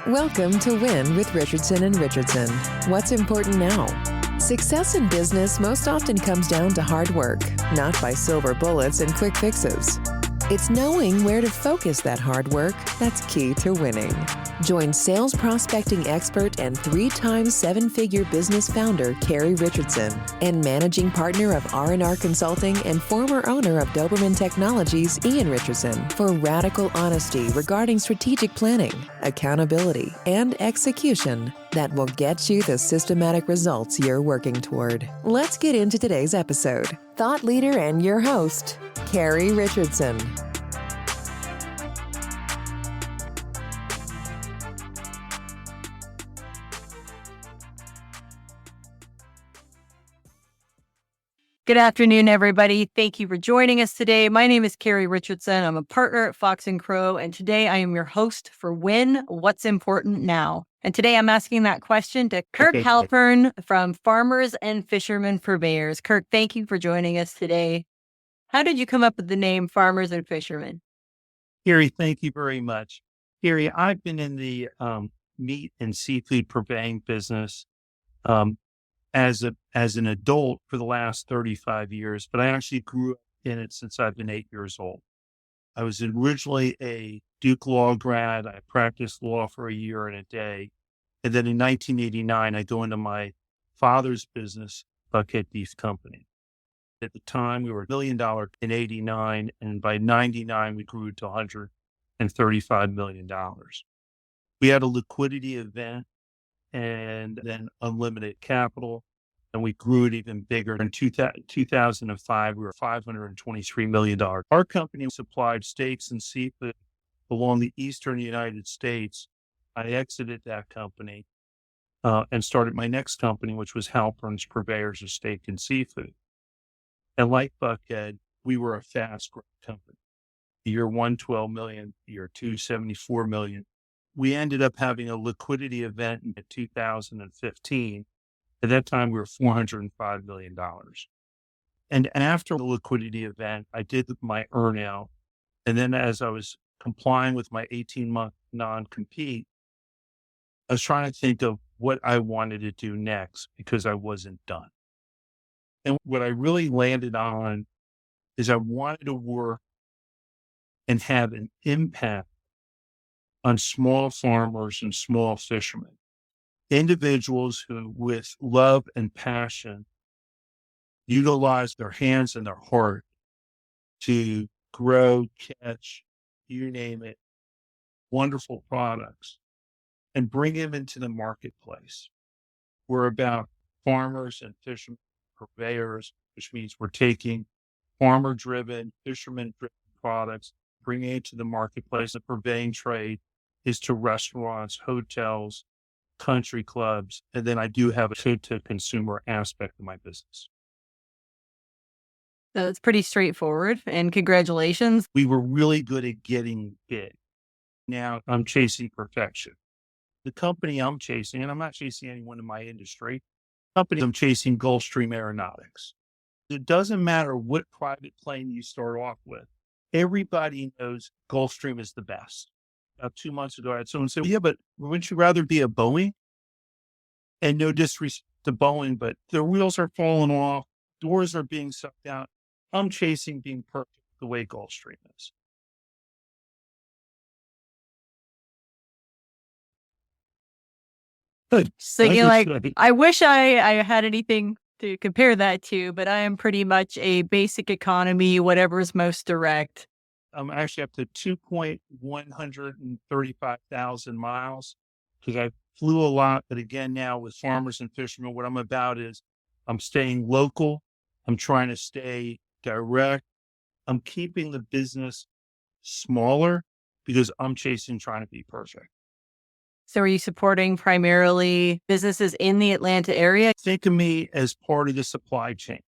Welcome to Win with Richardson and Richardson. What's important now? Success in business most often comes down to hard work, not by silver bullets and quick fixes. It's knowing where to focus that hard work that's key to winning. Join sales prospecting expert and 3-time seven-figure business founder Carrie Richardson and managing partner of R&R Consulting and former owner of Doberman Technologies, Ian Richardson, for radical honesty regarding strategic planning, accountability, and execution that will get you the systematic results you're working toward. Let's get into today's episode. Thought leader and your host, Carrie Richardson. Good afternoon, everybody. Thank you for joining us today. My name is Carrie Richardson. I'm a partner at Fox & Crow, and today I am your host for Win, What's Important Now. And today I'm asking that question to Kirk Halpern from Farmers and Fishermen Purveyors. Kirk, thank you for joining us today. How did you come up with the name Farmers and Fishermen? Carrie, thank you very much. Carrie, I've been in the meat and seafood purveying business as an adult for the last 35 years, but I actually grew up in it since I've been 8 years old. I was originally a Duke Law grad. I practiced law for a year and a day. And then in 1989, I go into my father's business, Buckhead Beef Company. At the time, we were $1 million in 89, and by 99, we grew to $135 million. We had a liquidity event and then unlimited capital, and we grew it even bigger. In 2005, we were $523 million. Our company supplied steaks and seafood along the eastern United States. I exited that company and started my next company, which was Halpern's Purveyors of Steak and Seafood. And like Buckhead, we were a fast-growing company. Year one, $12 million. Year two, $74 million. We ended up having a liquidity event in 2015. At that time, we were $405 million. And after the liquidity event, I did my earnout. And then as I was complying with my 18-month non-compete, I was trying to think of what I wanted to do next because I wasn't done. And what I really landed on is I wanted to work and have an impact on small farmers and small fishermen, individuals who, with love and passion, utilize their hands and their heart to grow, catch, you name it, wonderful products and bring them into the marketplace. We're about farmers and fishermen purveyors, which means we're taking farmer-driven, fisherman-driven products, bringing it to the marketplace. The purveying trade is to restaurants, hotels, country clubs, and then I do have a to-consumer aspect of my business. So it's pretty straightforward, and congratulations. We were really good at getting big. Now I'm chasing perfection. The company I'm chasing, and I'm not chasing anyone in my industry, company I'm chasing Gulfstream Aeronautics. It doesn't matter what private plane you start off with. Everybody knows Gulfstream is the best. About 2 months ago, I had someone say, yeah, but wouldn't you rather be a Boeing? And no disrespect to Boeing, but their wheels are falling off, doors are being sucked out. I'm chasing being perfect the way Gulfstream is. Good. So you're like, I wish I had anything to compare that to, but I am pretty much a basic economy, whatever's most direct. I'm actually up to 2,135,000 miles because I flew a lot. But again, now with Farmers and Fishermen, what I'm about is I'm staying local. I'm trying to stay direct. I'm keeping the business smaller because I'm trying to be perfect. So are you supporting primarily businesses in the Atlanta area? Think of me as part of the supply chain.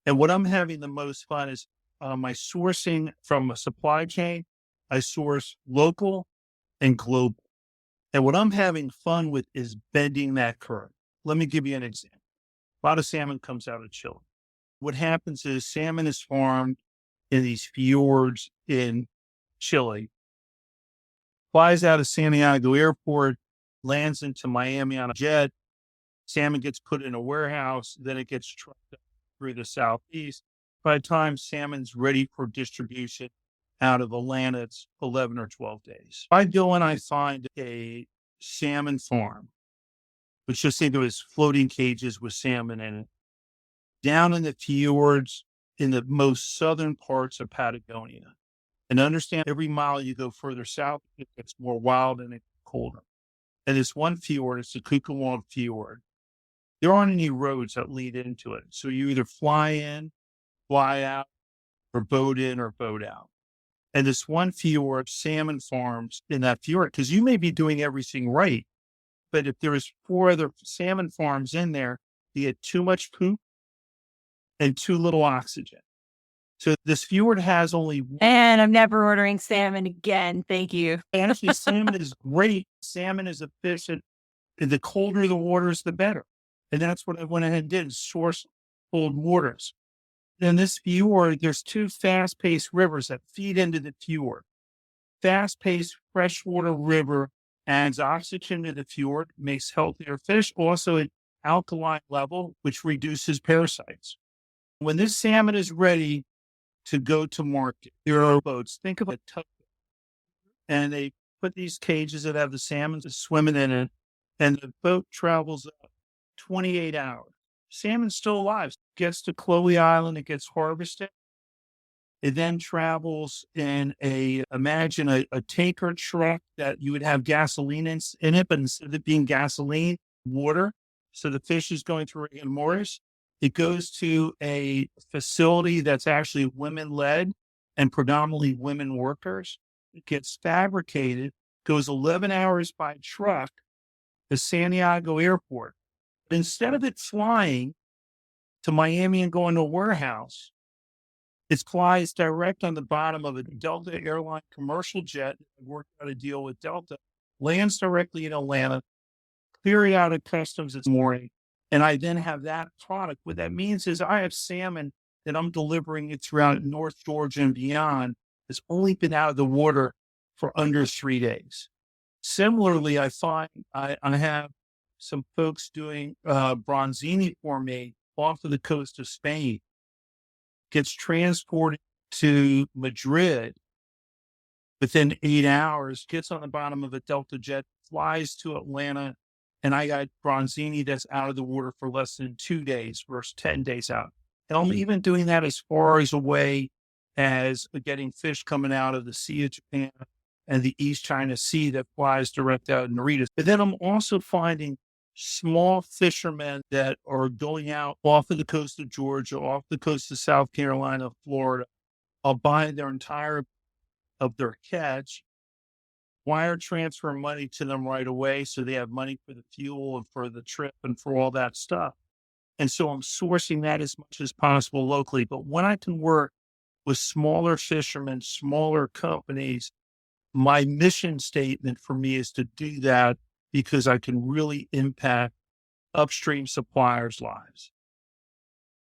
And what I'm having the most fun is my sourcing from a supply chain. I source local and global. And what I'm having fun with is bending that curve. Let me give you an example. A lot of salmon comes out of Chile. What happens is salmon is farmed in these fjords in Chile. flies out of Santiago Airport, lands into Miami on a jet. Salmon gets put in a warehouse, then it gets trucked up through the Southeast. By the time salmon's ready for distribution out of Atlanta, it's 11 or 12 days. I go and I find a salmon farm, which just think of as floating cages with salmon in it, down in the fjords in the most southern parts of Patagonia. And understand every mile you go further south, it gets more wild and it's colder. And this one fjord, it's the Kukawon Fjord. There aren't any roads that lead into it. So you either fly in, fly out, or boat in or boat out. And this one fjord, salmon farms in that fjord, because you may be doing everything right, but if there is 4 other salmon farms in there, you get too much poop and too little oxygen. So this fjord has only one. And I'm never ordering salmon again. Thank you. And actually, salmon is great. Salmon is efficient. And the colder the waters, the better. And that's what I went ahead and did, source cold waters. In this fjord, there's 2 fast-paced rivers that feed into the fjord. Fast-paced freshwater river adds oxygen to the fjord, makes healthier fish, also an alkaline level, which reduces parasites. When this salmon is ready to go to market, there are boats. Think of a tugboat. And they put these cages that have the salmon swimming in it, and the boat travels 28 hours. Salmon's still alive. Gets to Chloe Island, it gets harvested. It then travels in imagine a tanker truck that you would have gasoline in it, but instead of it being gasoline, water. So the fish is going through rigor mortis. It goes to a facility that's actually women-led and predominantly women workers. It gets fabricated, goes 11 hours by truck to Santiago Airport. But instead of it flying to Miami and going to a warehouse, it flies direct on the bottom of a Delta airline commercial jet. I worked out a deal with Delta, lands directly in Atlanta, clear it out of customs this morning. And I then have that product. What that means is I have salmon that I'm delivering it throughout North Georgia and beyond. It's only been out of the water for under 3 days. Similarly, I find I have some folks doing bronzini for me off of the coast of Spain. Gets transported to Madrid within 8 hours, gets on the bottom of a Delta jet, flies to Atlanta, and I got bronzini that's out of the water for less than 2 days versus 10 days out. And I'm even doing that as far as away as getting fish coming out of the Sea of Japan and the East China Sea that flies direct out of Narita. But then I'm also finding small fishermen that are going out off of the coast of Georgia, off the coast of South Carolina, Florida. I'll buy their entire of their catch, wire transfer money to them right away so they have money for the fuel and for the trip and for all that stuff. And so I'm sourcing that as much as possible locally. But when I can work with smaller fishermen, smaller companies, my mission statement for me is to do that because I can really impact upstream suppliers' lives.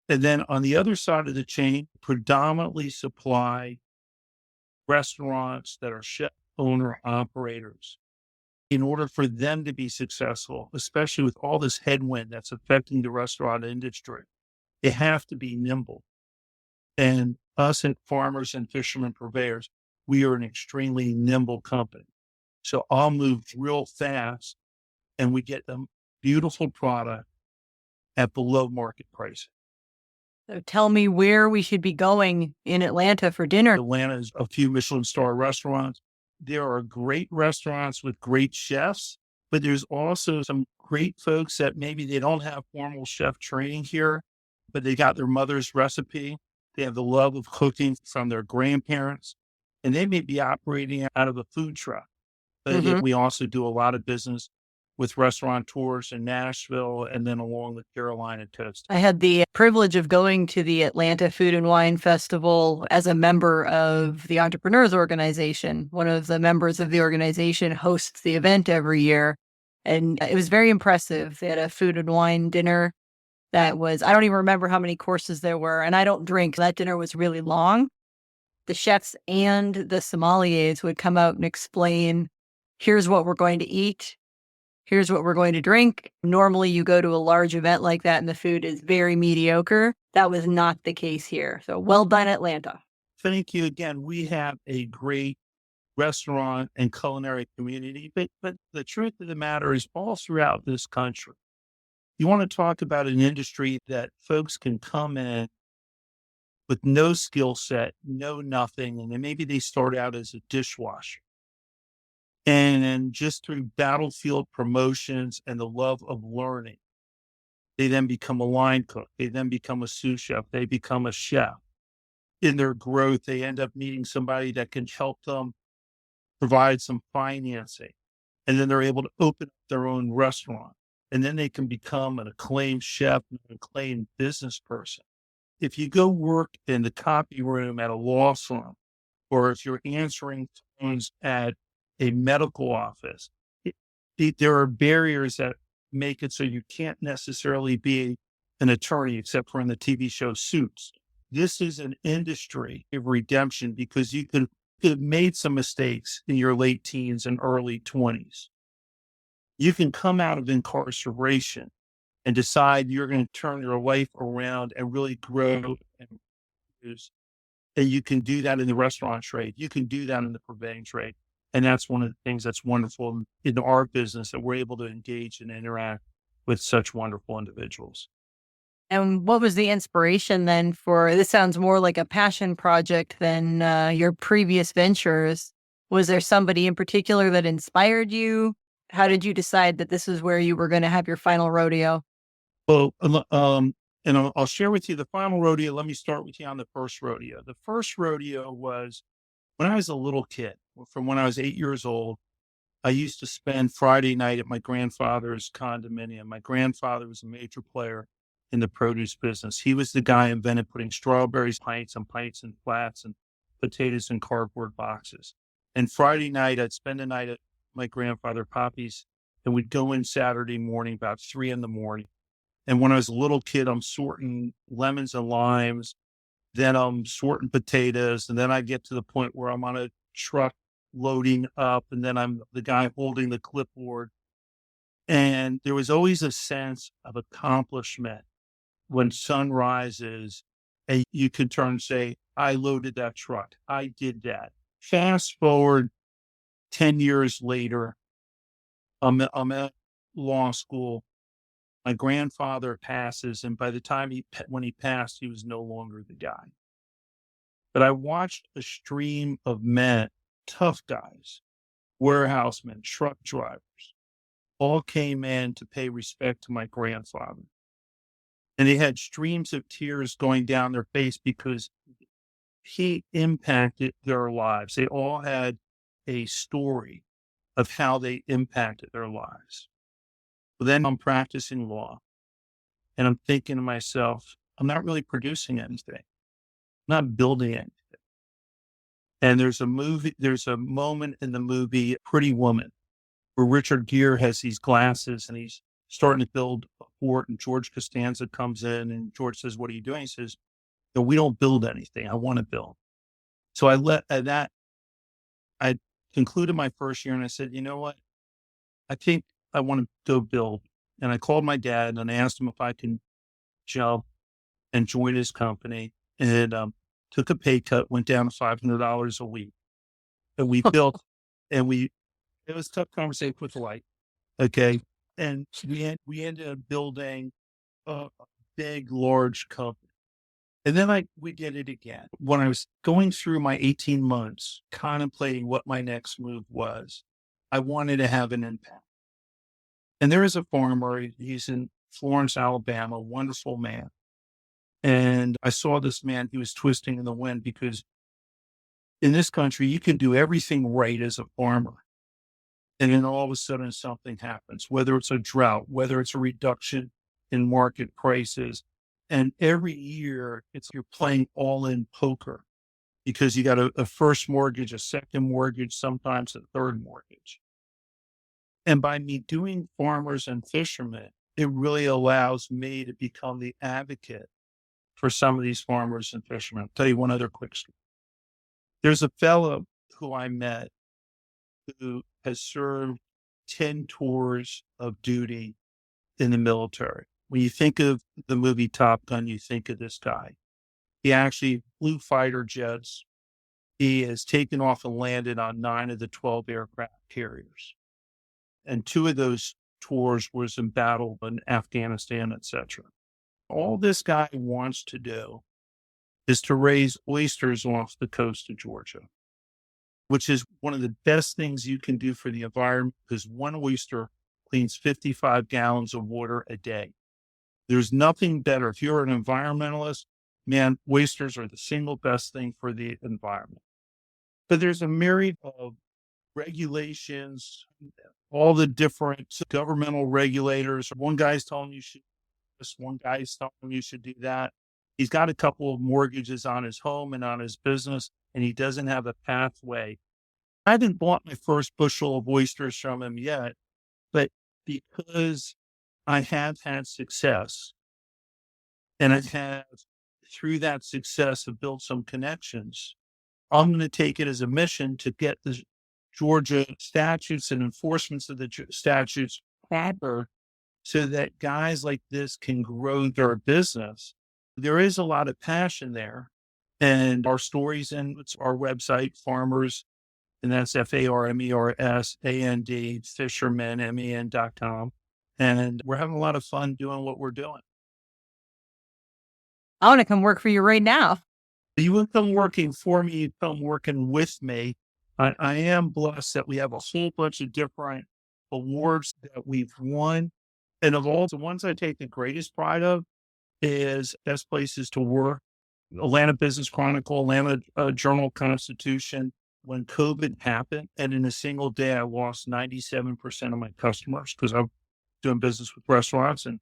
And then on the other side of the chain, predominantly supply restaurants that are chef owner operators. In order for them to be successful, especially with all this headwind that's affecting the restaurant industry, they have to be nimble. And us at Farmers and Fishermen Purveyors, we are an extremely nimble company. So I'll move real fast and we get them beautiful product at below market price. So tell me where we should be going in Atlanta for dinner. Atlanta is a few Michelin star restaurants. There are great restaurants with great chefs, but there's also some great folks that maybe they don't have formal chef training here, but they got their mother's recipe. They have the love of cooking from their grandparents, and they may be operating out of a food truck. But we also do a lot of business with restaurateurs in Nashville and then along the Carolina coast. I had the privilege of going to the Atlanta Food and Wine Festival as a member of the Entrepreneurs Organization. One of the members of the organization hosts the event every year. And it was very impressive. They had a food and wine dinner that was, I don't even remember how many courses there were. And I don't drink. So that dinner was really long. The chefs and the sommeliers would come out and explain here's what we're going to eat. Here's what we're going to drink. Normally you go to a large event like that and the food is very mediocre. That was not the case here. So well done, Atlanta. Thank you again. We have a great restaurant and culinary community, but the truth of the matter is all throughout this country, you want to talk about an industry that folks can come in with no skill set, no nothing, and then maybe they start out as a dishwasher. And then just through battlefield promotions and the love of learning, they then become a line cook. They then become a sous chef. They become a chef. In their growth, they end up needing somebody that can help them provide some financing. And then they're able to open up their own restaurant. And then they can become an acclaimed chef, an acclaimed business person. If you go work in the copy room at a law firm, or if you're answering phones at a medical office, there are barriers that make it so you can't necessarily be an attorney, except for in the TV show Suits. This is an industry of redemption because you could have made some mistakes in your late teens and early 20s. You can come out of incarceration and decide you're going to turn your life around and really grow and produce. And you can do that in the restaurant trade. You can do that in the purveying trade. And that's one of the things that's wonderful in our business, that we're able to engage and interact with such wonderful individuals. And what was the inspiration then for, this sounds more like a passion project than your previous ventures. Was there somebody in particular that inspired you? How did you decide that this is where you were going to have your final rodeo? Well, and I'll share with you the final rodeo. Let me start with you on the first rodeo. The first rodeo was when I was a little kid. From when I was 8 years old, I used to spend Friday night at my grandfather's condominium. My grandfather was a major player in the produce business. He was the guy who invented putting strawberries, pints and flats, and potatoes in cardboard boxes. And Friday night, I'd spend the night at my grandfather Poppy's, and we'd go in Saturday morning about 3 a.m. And when I was a little kid, I'm sorting lemons and limes, then I'm sorting potatoes, and then I get to the point where I'm on a truck loading up, and then I'm the guy holding the clipboard. And there was always a sense of accomplishment when sun rises and you could turn and say, I loaded that truck. I did that. Fast forward 10 years later, I'm at law school. My grandfather passes, and by the time when he passed, he was no longer the guy. But I watched a stream of men, tough guys, warehousemen, truck drivers, all came in to pay respect to my grandfather. And they had streams of tears going down their face because he impacted their lives. They all had a story of how they impacted their lives. But then I'm practicing law, and I'm thinking to myself, I'm not really producing anything. I'm not building anything. And there's a moment in the movie Pretty Woman where Richard Gere has these glasses and he's starting to build a fort, and George Costanza comes in and George says, what are you doing? He says, no, we don't build anything. I want to build. So I concluded my first year and I said, you know what? I think I want to go build. And I called my dad and I asked him if I can jump and join his company, and took a pay cut, went down to $500 a week. And we built, and it was a tough conversation with the wife. Okay. And we ended up building a big, large company. And then we did it again. When I was going through my 18 months, contemplating what my next move was, I wanted to have an impact. And there is a farmer, he's in Florence, Alabama, wonderful man. And I saw this man, he was twisting in the wind, because in this country, you can do everything right as a farmer. And then all of a sudden something happens, whether it's a drought, whether it's a reduction in market prices. And every year you're playing all in poker, because you got a first mortgage, a second mortgage, sometimes a third mortgage. And by me doing Farmers and Fishermen, it really allows me to become the advocate for some of these farmers and fishermen. I'll tell you one other quick story. There's a fellow who I met who has served 10 tours of duty in the military. When you think of the movie Top Gun, you think of this guy. He actually flew fighter jets. He has taken off and landed on 9 of the 12 aircraft carriers. And 2 of those tours was in battle in Afghanistan, etc. All this guy wants to do is to raise oysters off the coast of Georgia, which is one of the best things you can do for the environment because one oyster cleans 55 gallons of water a day. There's nothing better. If you're an environmentalist, man, oysters are the single best thing for the environment. But there's a myriad of regulations, all the different governmental regulators. One guy's telling you should do this, one guy's telling you should do that. He's got a couple of mortgages on his home and on his business, and he doesn't have a pathway. I haven't bought my first bushel of oysters from him yet, but because I have had success and I have, through that success, have built some connections, I'm going to take it as a mission to get the Georgia statutes and enforcements of the statutes better so that guys like this can grow their business. There is a lot of passion there. And our stories and it's our website, Farmers, and that's FARMERSAND, fishermen, MEN.com. And we're having a lot of fun doing what we're doing. I want to come work for you right now. You wouldn't come working for me, you come working with me. I am blessed that we have a whole bunch of different awards that we've won. And of all the ones I take the greatest pride of is Best Places to Work, Atlanta Business Chronicle, Atlanta Journal-Constitution. When COVID happened, and in a single day, I lost 97% of my customers because I'm doing business with restaurants, and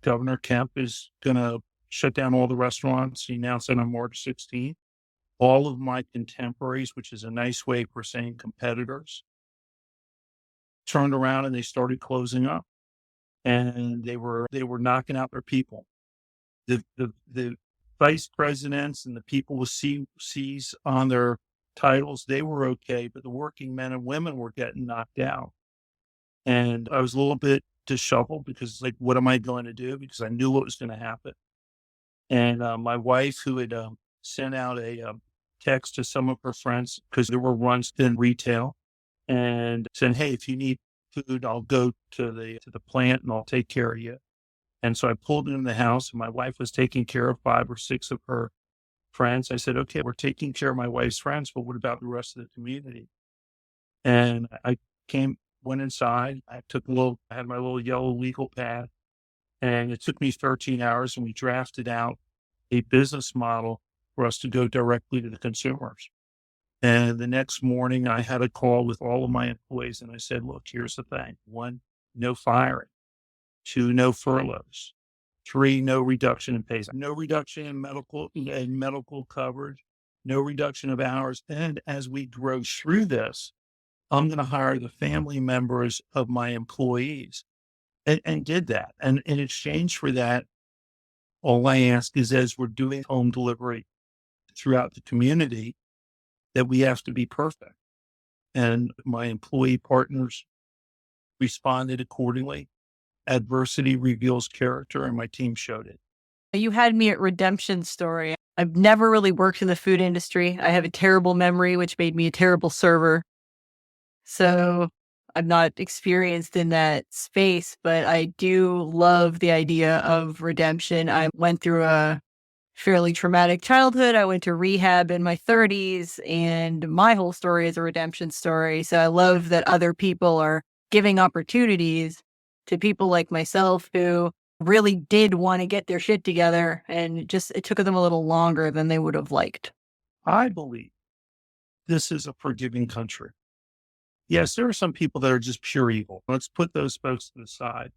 Governor Kemp is going to shut down all the restaurants. He announced it on March 16th. All of my contemporaries, which is a nice way for saying competitors, turned around and they started closing up, and they were knocking out their people. The vice presidents and the people with C's on their titles, they were okay, but the working men and women were getting knocked out. And I was a little bit disheveled because like, what am I going to do? Because I knew what was going to happen. And my wife, who had sent out a text to some of her friends, because there were runs in retail, and said, hey, if you need food, I'll go to the plant and I'll take care of you. And so I pulled into the house, and my wife was taking care of 5 or 6 of her friends. I said, okay, we're taking care of my wife's friends, but what about the rest of the community? And I went inside. I had my little yellow legal pad, and it took me 13 hours, and we drafted out a business model for us to go directly to the consumers. And the next morning I had a call with all of my employees, and I said, look, here's the thing. 1, no firing. 2, no furloughs. 3, no reduction in pay, no reduction in medical coverage, no reduction of hours. And as we grow through this, I'm going to hire the family members of my employees, and did that. And in exchange for that, all I ask is, as we're doing home delivery throughout the community, that we have to be perfect. And my employee partners responded accordingly. Adversity reveals character, and my team showed it. You had me at Redemption Story. I've never really worked in the food industry. I have a terrible memory, which made me a terrible server. So I'm not experienced in that space, but I do love the idea of redemption. I went through a fairly traumatic childhood. I went to rehab in my 30s, and my whole story is a redemption story. So I love that other people are giving opportunities to people like myself who really did want to get their shit together, and it took them a little longer than they would have liked. I believe this is a forgiving country. Yes, there are some people that are just pure evil. Let's put those folks to the side.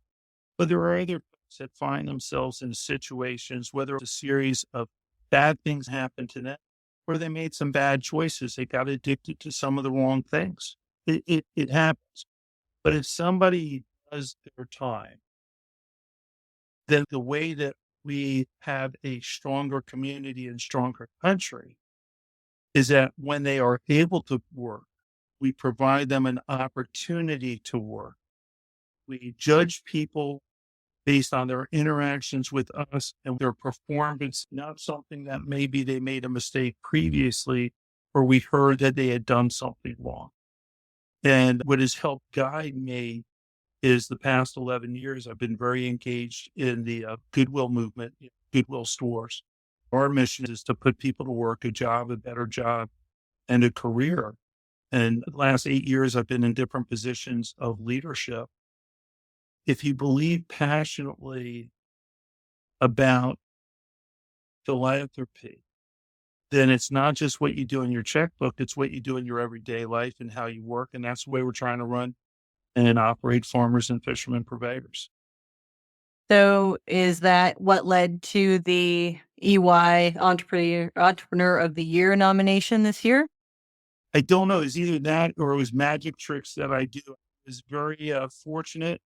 But there are other folks that find themselves in situations, whether it's a series of bad things happen to them, where they made some bad choices. They got addicted to some of the wrong things. It happens. But if somebody does their time, then the way that we have a stronger community and stronger country is that when they are able to work, We provide them an opportunity to work. We judge people based on their interactions with us and their performance, not something that maybe they made a mistake previously or we heard that they had done something wrong. And what has helped guide me is the past 11 years, I've been very engaged in the Goodwill movement, Goodwill stores. Our mission is to put people to work, a job, a better job, and a career. And the last 8 years, I've been in different positions of leadership. If you believe passionately about philanthropy, then it's not just what you do in your checkbook, it's what you do in your everyday life and how you work. And that's the way we're trying to run and operate Farmers and Fishermen Purveyors. So is that what led to the EY Entrepreneur of the Year nomination this year? I don't know. It's either that or it was magic tricks that I do. I was very fortunate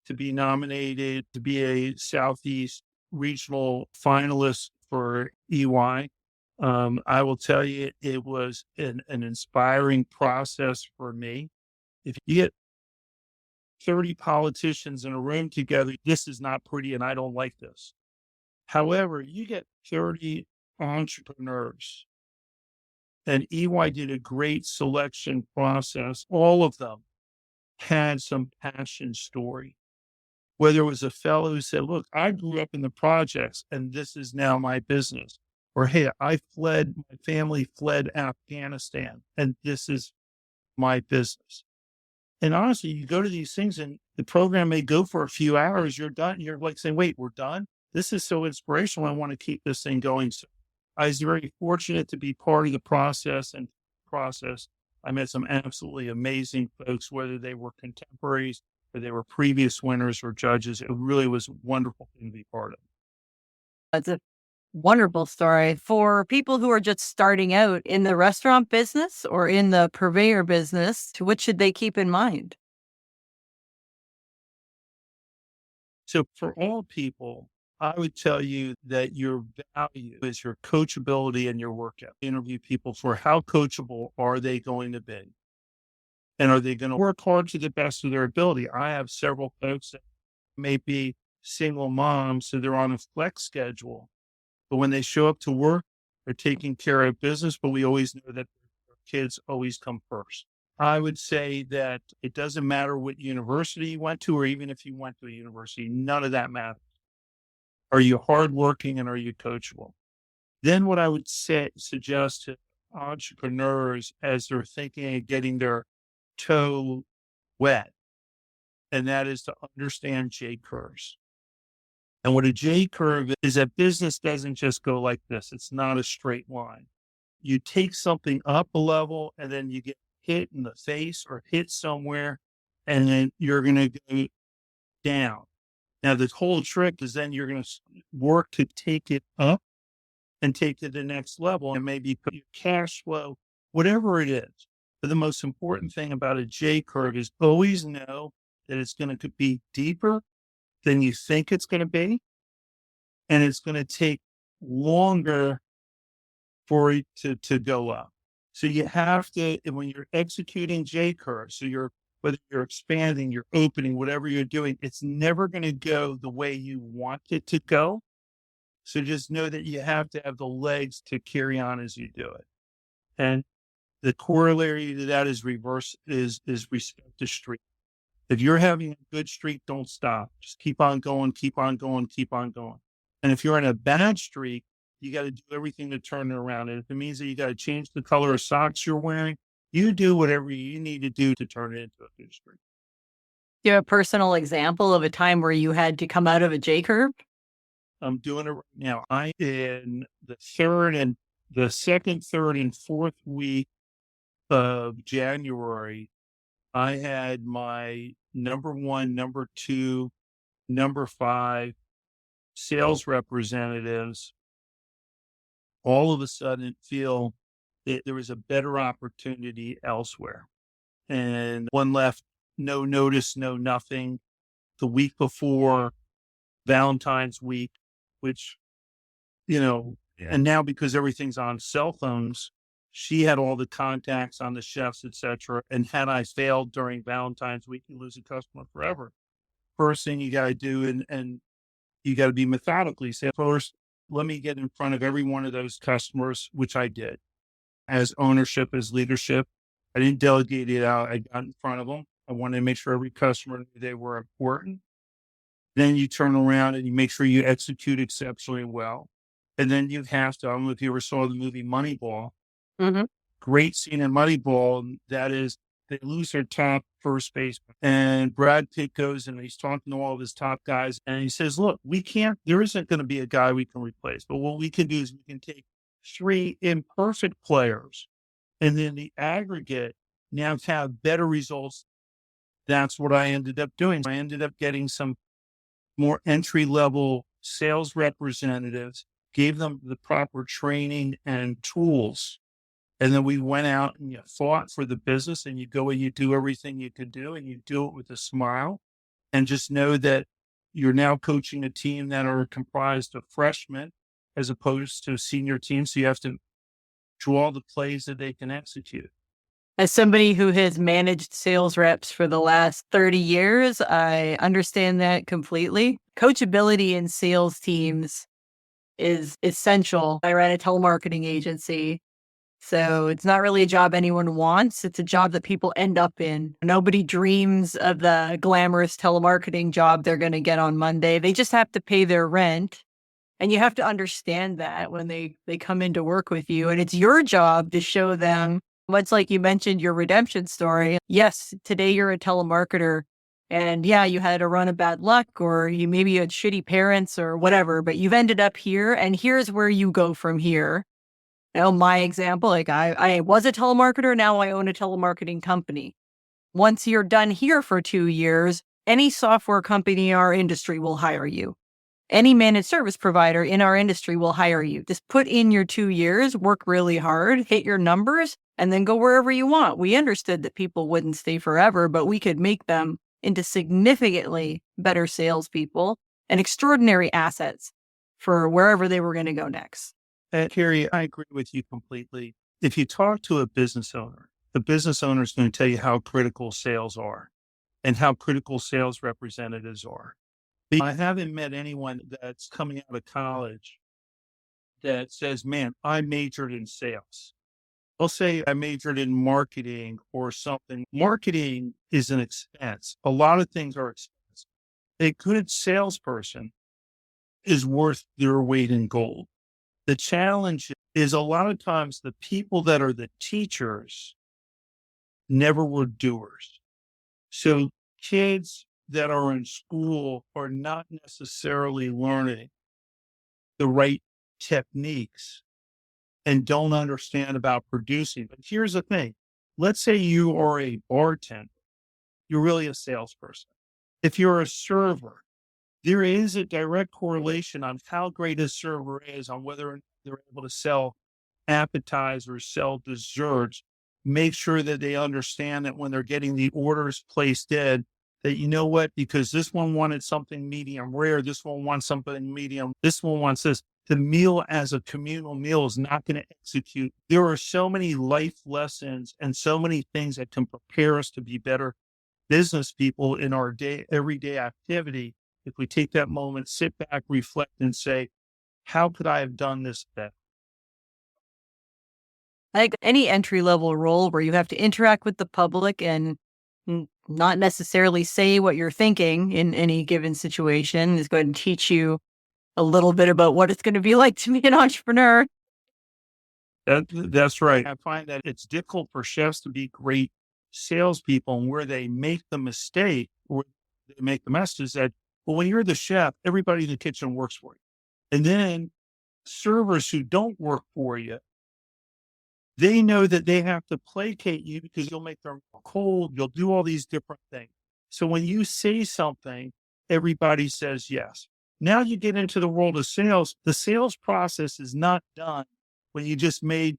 to be nominated to be a Southeast regional finalist for EY. I will tell you, it was an inspiring process for me. If you get 30 politicians in a room together, this is not pretty and I don't like this. However, you get 30 entrepreneurs, and EY did a great selection process. All of them had some passion story. Whether it was a fellow who said, look, I grew up in the projects and this is now my business. Or, hey, my family fled Afghanistan and this is my business. And honestly, you go to these things and the program may go for a few hours, you're done. You're like saying, wait, we're done? This is so inspirational. I want to keep this thing going. So I was very fortunate to be part of the process I met some absolutely amazing folks, whether they were contemporaries or they were previous winners or judges. It really was a wonderful thing to be part of. It's a wonderful story for people who are just starting out in the restaurant business or in the purveyor business. What should they keep in mind? So for all people, I would tell you that your value is your coachability and your work ethic. Interview people for how coachable are they going to be? And are they going to work hard to the best of their ability? I have several folks that may be single moms, so they're on a flex schedule. But when they show up to work, they're taking care of business, but we always know that their kids always come first. I would say that it doesn't matter what university you went to, or even if you went to a university, none of that matters. Are you hardworking and are you coachable? Then what I would suggest to entrepreneurs as they're thinking of getting their toe wet, and that is to understand J curves. And what a J curve is, that business doesn't just go like this. It's not a straight line. You take something up a level and then you get hit in the face or hit somewhere, and then you're going to go down. Now, the whole trick is then you're going to work to take it up and take it to the next level and maybe put your cash flow, whatever it is. But the most important thing about a J curve is always know that it's going to be deeper than you think it's going to be. And it's going to take longer for it to go up. So you have to, when you're executing J curves, whether you're expanding, you're opening, whatever you're doing, it's never going to go the way you want it to go. So just know that you have to have the legs to carry on as you do it. And the corollary to that is respect the streak. If you're having a good streak, don't stop. Just keep on going, keep on going, keep on going. And if you're in a bad streak, you got to do everything to turn it around. And if it means that you got to change the color of socks you're wearing, you do whatever you need to do to turn it into a good streak. Do you have a personal example of a time where you had to come out of a J curve? I'm doing it right now. I'm in the second, third, and fourth week of January. I had my number 1, number 2, number 5 sales representatives all of a sudden feel that there was a better opportunity elsewhere. And one left, no notice, no nothing. The week before Valentine's week, which, and now because everything's on cell phones, She had all the contacts on the chefs, etc. And had I failed during Valentine's week, you lose a customer forever. First thing you got to do, and you got to be methodically. Say, first, let me get in front of every one of those customers, which I did. As ownership, as leadership, I didn't delegate it out. I got in front of them. I wanted to make sure every customer knew they were important. Then you turn around and you make sure you execute exceptionally well. And then you have to, I don't know if you ever saw the movie Moneyball. Mm-hmm. Great scene in Moneyball. That is, they lose their top first baseman. And Brad Pitt goes and he's talking to all of his top guys. And he says, look, there isn't going to be a guy we can replace. But what we can do is we can take 3 imperfect players and then the aggregate now have better results. That's what I ended up doing. I ended up getting some more entry-level sales representatives, gave them the proper training and tools. And then we went out and you fought for the business, and you go and you do everything you could do, and you do it with a smile, and just know that you're now coaching a team that are comprised of freshmen as opposed to senior teams. So you have to draw the plays that they can execute. As somebody who has managed sales reps for the last 30 years, I understand that completely. Coachability in sales teams is essential. I ran a telemarketing agency, so it's not really a job anyone wants. It's a job that people end up in. Nobody dreams of the glamorous telemarketing job they're going to get on Monday. They just have to pay their rent. And you have to understand that when they come in to work with you. And it's your job to show them, much like you mentioned your redemption story. Yes, today you're a telemarketer. And yeah, you had a run of bad luck, or you maybe had shitty parents or whatever, but you've ended up here, and here's where you go from here. My example, like I was a telemarketer, now I own a telemarketing company. Once you're done here for 2 years, any software company in our industry will hire you. Any managed service provider in our industry will hire you. Just put in your 2 years, work really hard, hit your numbers, and then go wherever you want. We understood that people wouldn't stay forever, but we could make them into significantly better salespeople and extraordinary assets for wherever they were going to go next. Carrie, I agree with you completely. If you talk to a business owner, the business owner is going to tell you how critical sales are and how critical sales representatives are. I haven't met anyone that's coming out of college that says, man, I majored in sales. I'll say I majored in marketing or something. Marketing is an expense. A lot of things are expensive. A good salesperson is worth their weight in gold. The challenge is a lot of times the people that are the teachers never were doers. So kids that are in school are not necessarily learning the right techniques and don't understand about producing. But here's the thing. Let's say you are a bartender. You're really a salesperson. If you're a server, there is a direct correlation on how great a server is on whether they're able to sell appetizers, sell desserts, make sure that they understand that when they're getting the orders placed in, that you know what, because this one wanted something medium rare, this one wants something medium, this one wants this. The meal as a communal meal is not going to execute. There are so many life lessons and so many things that can prepare us to be better business people in our everyday activity. If we take that moment, sit back, reflect, and say, how could I have done this better? Like any entry-level role where you have to interact with the public and not necessarily say what you're thinking in any given situation is going to teach you a little bit about what it's going to be like to be an entrepreneur. That's right. I find that it's difficult for chefs to be great salespeople, and where they make the mistake, or they make the mess is that, well, when you're the chef, everybody in the kitchen works for you. And then servers who don't work for you, they know that they have to placate you because you'll make them cold. You'll do all these different things. So when you say something, everybody says yes. Now you get into the world of sales. The sales process is not done when you just made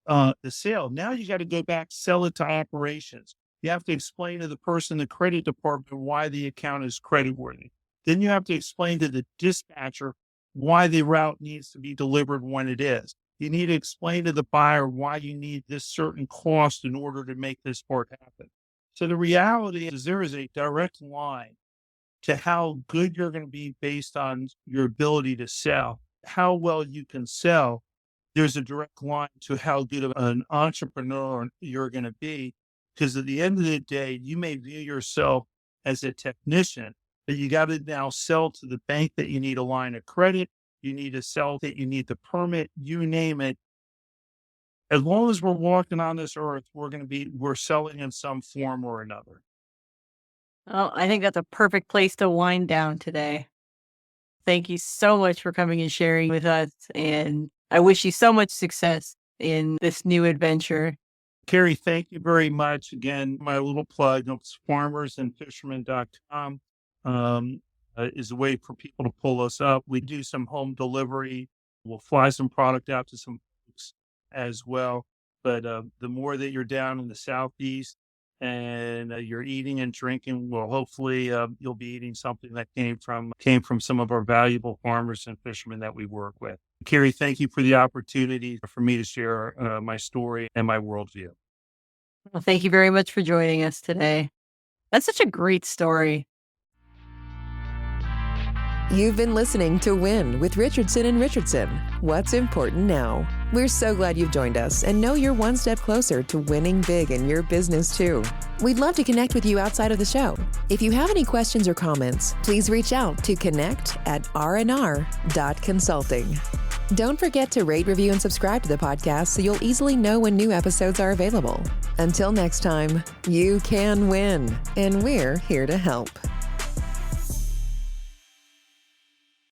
the sale. Now you got to go back, sell it to operations. You have to explain to the person in the credit department why the account is creditworthy. Then you have to explain to the dispatcher why the route needs to be delivered when it is. You need to explain to the buyer why you need this certain cost in order to make this part happen. So the reality is there is a direct line to how good you're going to be based on your ability to sell, how well you can sell. There's a direct line to how good of an entrepreneur you're going to be. Because at the end of the day, you may view yourself as a technician, but you got to now sell to the bank that you need a line of credit. You need to sell that you need the permit, you name it. As long as we're walking on this earth, we're selling in some form or another. Well, I think that's a perfect place to wind down today. Thank you so much for coming and sharing with us. And I wish you so much success in this new adventure. Carrie, thank you very much. Again, my little plug, it's farmersandfishermen.com is a way for people to pull us up. We do some home delivery. We'll fly some product out to some folks as well. But the more that you're down in the Southeast and you're eating and drinking, well, hopefully you'll be eating something that came from some of our valuable farmers and fishermen that we work with. Carrie, thank you for the opportunity for me to share my story and my worldview. Well, thank you very much for joining us today. That's such a great story. You've been listening to Win with Richardson and Richardson. What's important now? We're so glad you've joined us and know you're one step closer to winning big in your business too. We'd love to connect with you outside of the show. If you have any questions or comments, please reach out to connect@rnr.consulting. Don't forget to rate, review, and subscribe to the podcast so you'll easily know when new episodes are available. Until next time, you can win, and we're here to help.